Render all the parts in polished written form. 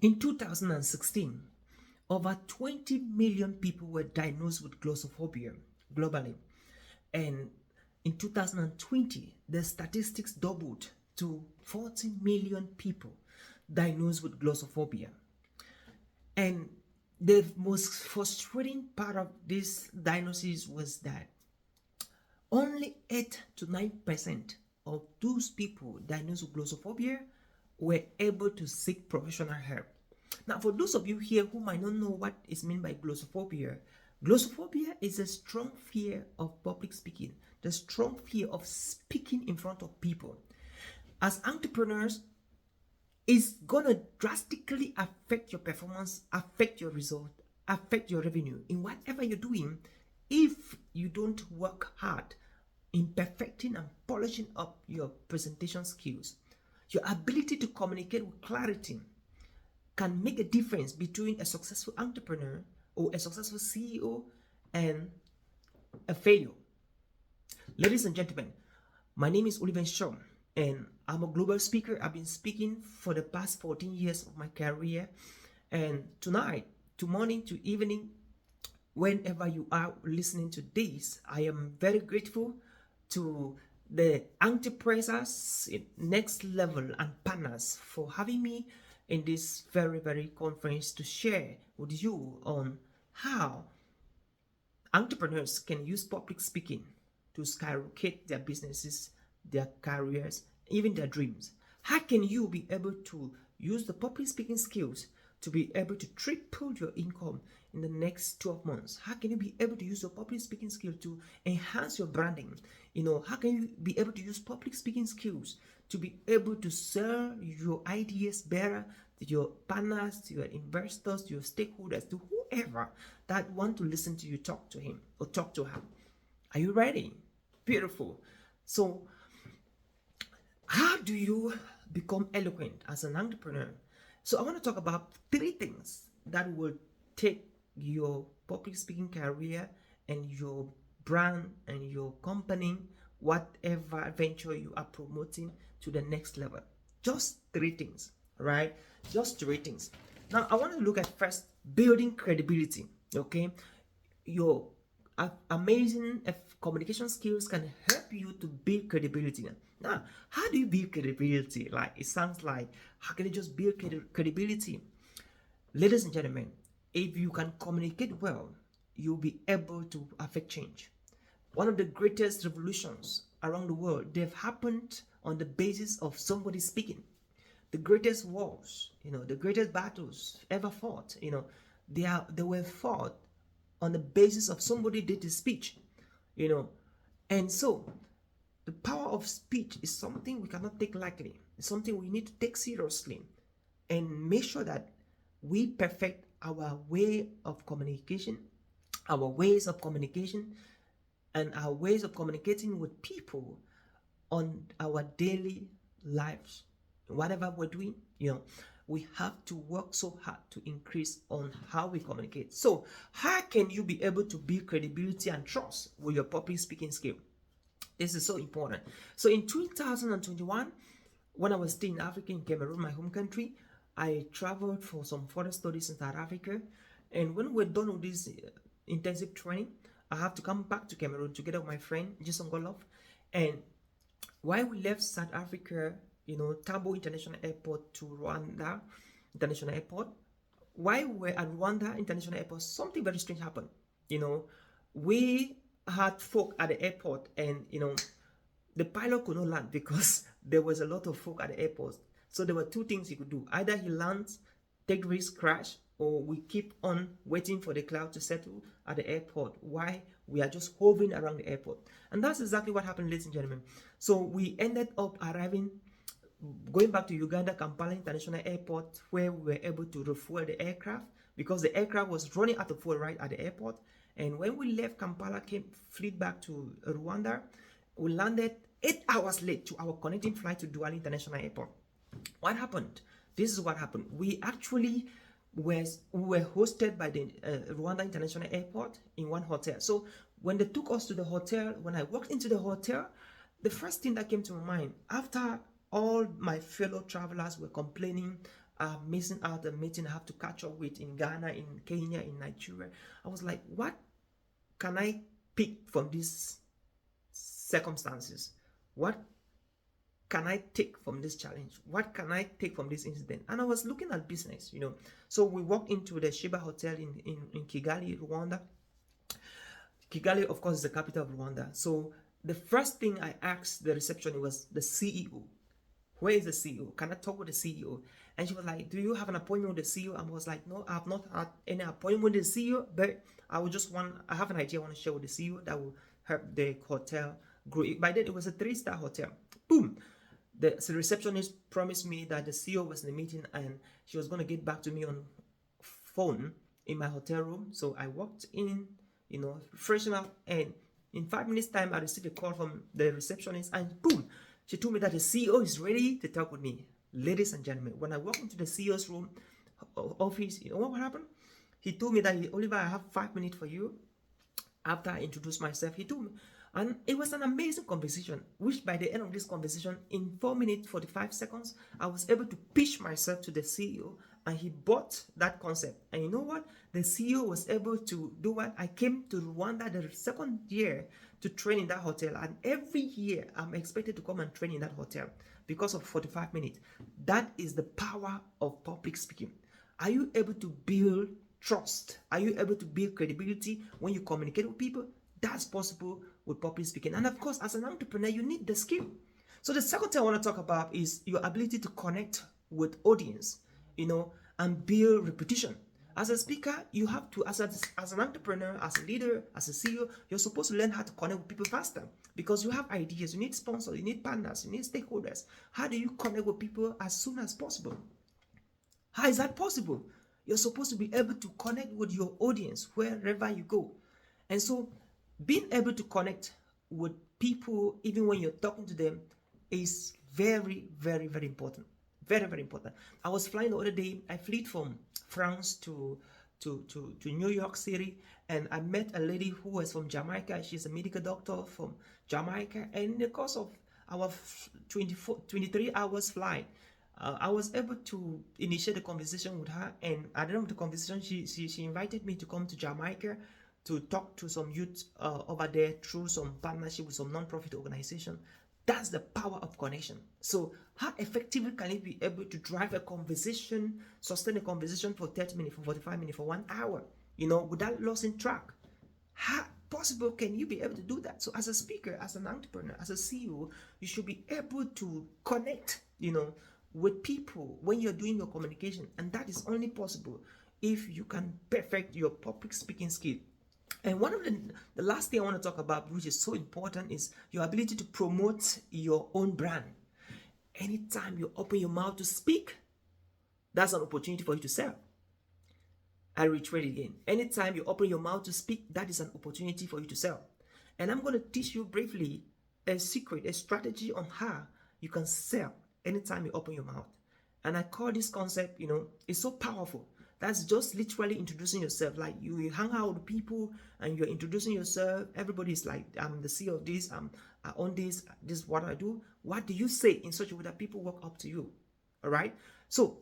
In 2016, over 20 million people were diagnosed with glossophobia globally. And in 2020, the statistics doubled to 40 million people diagnosed with glossophobia. And the most frustrating part of this diagnosis was that only 8 to 9% of those people diagnosed with glossophobia were able to seek professional help. Now, for those of you here who might not know what is meant by glossophobia, glossophobia is a strong fear of public speaking, the strong fear of speaking in front of people. As entrepreneurs, it's gonna drastically affect your performance, affect your result, affect your revenue in whatever you're doing if you don't work hard in perfecting and polishing up your presentation skills. Your ability to communicate with clarity can make a difference between a successful entrepreneur or a successful CEO and a failure. Ladies and gentlemen, my name is Nshom, and I'm a global speaker. I've been speaking for the past 14 years of my career. And tonight, to morning, to evening, whenever you are listening to this, I am very grateful to the enterprises, next level, and partners for having me in this very conference to share with you on how entrepreneurs can use public speaking to skyrocket their businesses, their careers, even their dreams. How can you be able to use the public speaking skills to be able to triple your income in the next 12 months? How can you be able to use your public speaking skill to enhance your branding? How can you be able to use public speaking skills to be able to sell your ideas better to your partners, to your investors, to your stakeholders, to whoever that want to listen to you talk to him or talk to her? Are you ready? Beautiful. So, how do you become eloquent as an entrepreneur? So I want to talk about 3 things that will take your public speaking career and your brand and your company, whatever venture you are promoting, to the next level. Just 3 things, right? Just 3 things. Now I want to look at first building credibility. Okay, your amazing communication skills can help you to build credibility. Now, how do you build credibility? Like, it sounds like, how can you just build credibility? Ladies and gentlemen, if you can communicate well, you'll be able to affect change. One of the greatest revolutions around the world, they've happened on the basis of somebody speaking. The greatest wars, the greatest battles ever fought, they were fought on the basis of somebody did a speech, and so the power of speech is something we cannot take lightly. It's something we need to take seriously and make sure that we perfect our way of communication, our ways of communication, and our ways of communicating with people on our daily lives. Whatever we're doing, we have to work so hard to increase on how we communicate. So how can you be able to build credibility and trust with your public speaking skill? This is so important. So in 2021, when I was still in Africa, in Cameroon, my home country, I traveled for some further studies in South Africa. And when we're done with this intensive training, I have to come back to Cameroon together with my friend, Jason Goloff. And while we left South Africa, Tambo International Airport to Rwanda International Airport, while we were at Rwanda International Airport, something very strange happened. We had folk at the airport, and the pilot could not land because there was a lot of folk at the airport. So there were 2 things he could do: either he lands, take risk, crash, or we keep on waiting for the cloud to settle at the airport while we are just hovering around the airport. And that's exactly what happened, ladies and gentlemen. So we ended up going back to Uganda, Kampala International Airport, where we were able to refuel the aircraft because the aircraft was running out of fuel right at the airport. And when we left Kampala, flew back to Rwanda, we landed 8 hours late to our connecting flight to Douala International Airport. What happened? This is what happened. We actually were hosted by the Rwanda International Airport in one hotel. So when they took us to the hotel, when I walked into the hotel, the first thing that came to my mind, after all my fellow travelers were complaining I'm missing out a meeting I have to catch up with in Ghana, in Kenya, in Nigeria. I was like, what can I pick from these circumstances? What can I take from this challenge? What can I take from this incident? And I was looking at business, you know. So we walked into the Shiba Hotel in Kigali, Rwanda. Kigali, of course, is the capital of Rwanda. So the first thing I asked the reception was the CEO. Where is the CEO? Can I talk with the CEO? And she was like, do you have an appointment with the CEO? And I was like, no, I have not had any appointment with the CEO, but I have an idea I want to share with the CEO that will help the hotel grow. By then, it was a 3-star hotel. Boom. The receptionist promised me that the CEO was in the meeting and she was going to get back to me on phone in my hotel room. So I walked in, you know, freshen up, and in 5 minutes time I received a call from the receptionist, and boom, she told me that the CEO is ready to talk with me. Ladies and gentlemen, when I walked into the CEO's room, office, you know what happened? He told me that, Oliver, I have 5 minutes for you. After I introduced myself, he told me, and it was an amazing conversation, which by the end of this conversation, in 4 minutes, 45 seconds, I was able to pitch myself to the CEO, and he bought that concept. And you know what? The CEO was able to do what? I came to Rwanda the second year to train in that hotel, and every year I'm expected to come and train in that hotel because of 45 minutes. That is the power of public speaking. Are you able to build trust? Are you able to build credibility when you communicate with people? That's possible with public speaking. And of course, as an entrepreneur, you need the skill. So the second thing I want to talk about is your ability to connect with audience, you know, and build repetition. As a speaker, you have to, as an entrepreneur, as a leader, as a CEO, you're supposed to learn how to connect with people faster because you have ideas, you need sponsors, you need partners, you need stakeholders. How do you connect with people as soon as possible? How is that possible? You're supposed to be able to connect with your audience wherever you go. And so being able to connect with people, even when you're talking to them, is very, very, very important. Very, very important. I was flying the other day. I flew from France to New York City, and I met a lady who was from Jamaica. She's a medical doctor from Jamaica, and in the course of our 23 hours flight, I was able to initiate a conversation with her, and at the end of the conversation, she invited me to come to Jamaica to talk to some youth over there through some partnership with some non-profit organization. That's the power of connection. So how effectively can you be able to drive a conversation, sustain a conversation for 30 minutes, for 45 minutes, for 1 hour, you know, without losing track? How possible can you be able to do that? So as a speaker, as an entrepreneur, as a CEO, you should be able to connect, you know, with people when you're doing your communication. And that is only possible if you can perfect your public speaking skill. And one of the last thing I want to talk about, which is so important, is your ability to promote your own brand. Anytime you open your mouth to speak, that's an opportunity for you to sell. I reiterate again. Anytime you open your mouth to speak, that is an opportunity for you to sell. And I'm going to teach you briefly a secret, a strategy on how you can sell anytime you open your mouth. And I call this concept, you know, it's so powerful. That's just literally introducing yourself. Like you hang out with people and you're introducing yourself. Everybody's like, I'm the CEO of this, I own this is what I do. What do you say in such a way that people walk up to you? All right. So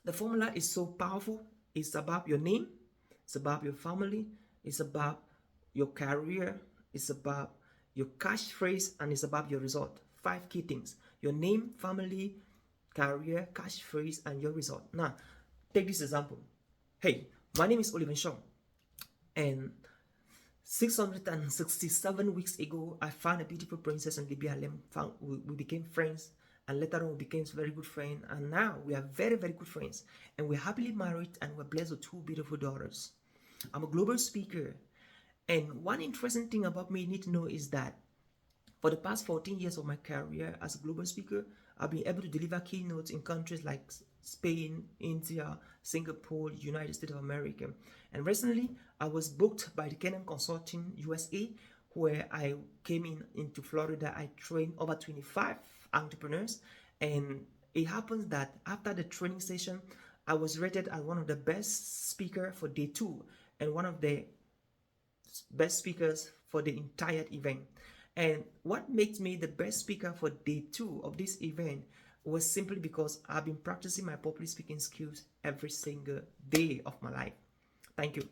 the formula is so powerful. It's about your name. It's about your family. It's about your career. It's about your catchphrase, and it's about your result. 5 key things: your name, family, career, catchphrase, and your result. Now, take this example. Hey, my name is Oliver Nshom, and 667 weeks ago, I found a beautiful princess in Libya. We became friends, and later on we became very good friends, and now we are very, very good friends, and we're happily married, and we're blessed with 2 beautiful daughters. I'm a global speaker, and one interesting thing about me you need to know is that for the past 14 years of my career as a global speaker, I've been able to deliver keynotes in countries like Spain, India, Singapore, United States of America. And recently, I was booked by the Kenyan Consulting USA, where I came into Florida. I trained over 25 entrepreneurs. And it happens that after the training session, I was rated as one of the best speakers for day 2 and one of the best speakers for the entire event. And what makes me the best speaker for day 2 of this event was simply because I've been practicing my public speaking skills every single day of my life. Thank you.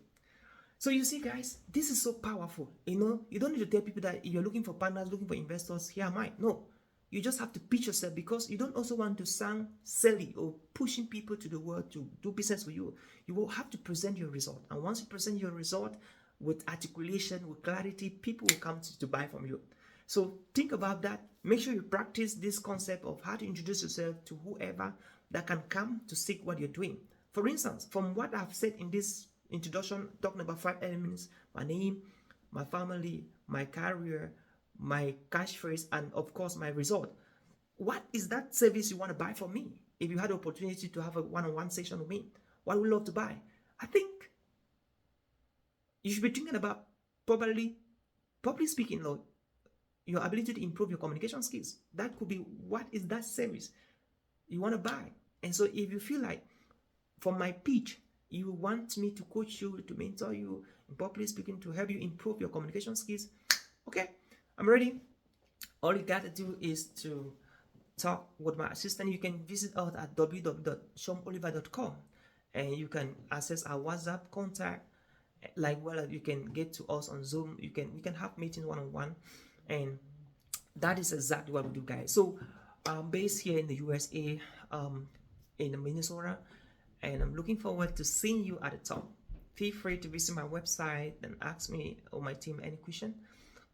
So you see, guys, this is so powerful. You don't need to tell people that if you're looking for partners, looking for investors, here am I. No, you just have to pitch yourself, because you don't also want to sound silly or pushing people to the world to do business with you. You will have to present your result. And once you present your result with articulation, with clarity, people will come to buy from you. So think about that. Make sure you practice this concept of how to introduce yourself to whoever that can come to seek what you're doing. For instance, from what I've said in this introduction, talking about 5 elements: my name, my family, my career, my catchphrase, and of course my result. What is that service you want to buy from me? If you had the opportunity to have a one-on-one session with me, what would you love to buy? I think you should be thinking about probably public speaking, Lord, your ability to improve your communication skills. That could be, what is that service you want to buy? And so if you feel like from my pitch, you want me to coach you, to mentor you in public speaking, to help you improve your communication skills, okay, I'm ready. All you got to do is to talk with my assistant. You can visit us at www.nshomoliver.com, and you can access our WhatsApp contact. You can get to us on Zoom. We can have meetings one-on-one, and that is exactly what we do, guys. So I'm based here in the USA, in Minnesota, and I'm looking forward to seeing you at the top. Feel free to visit my website and ask me or my team any question.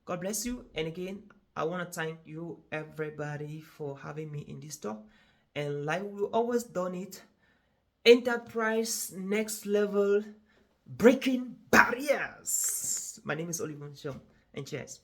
God bless you. And again, I want to thank you, everybody, for having me in this talk. And like we always done it, enterprise next level, breaking barriers. My name is Nshom, and cheers.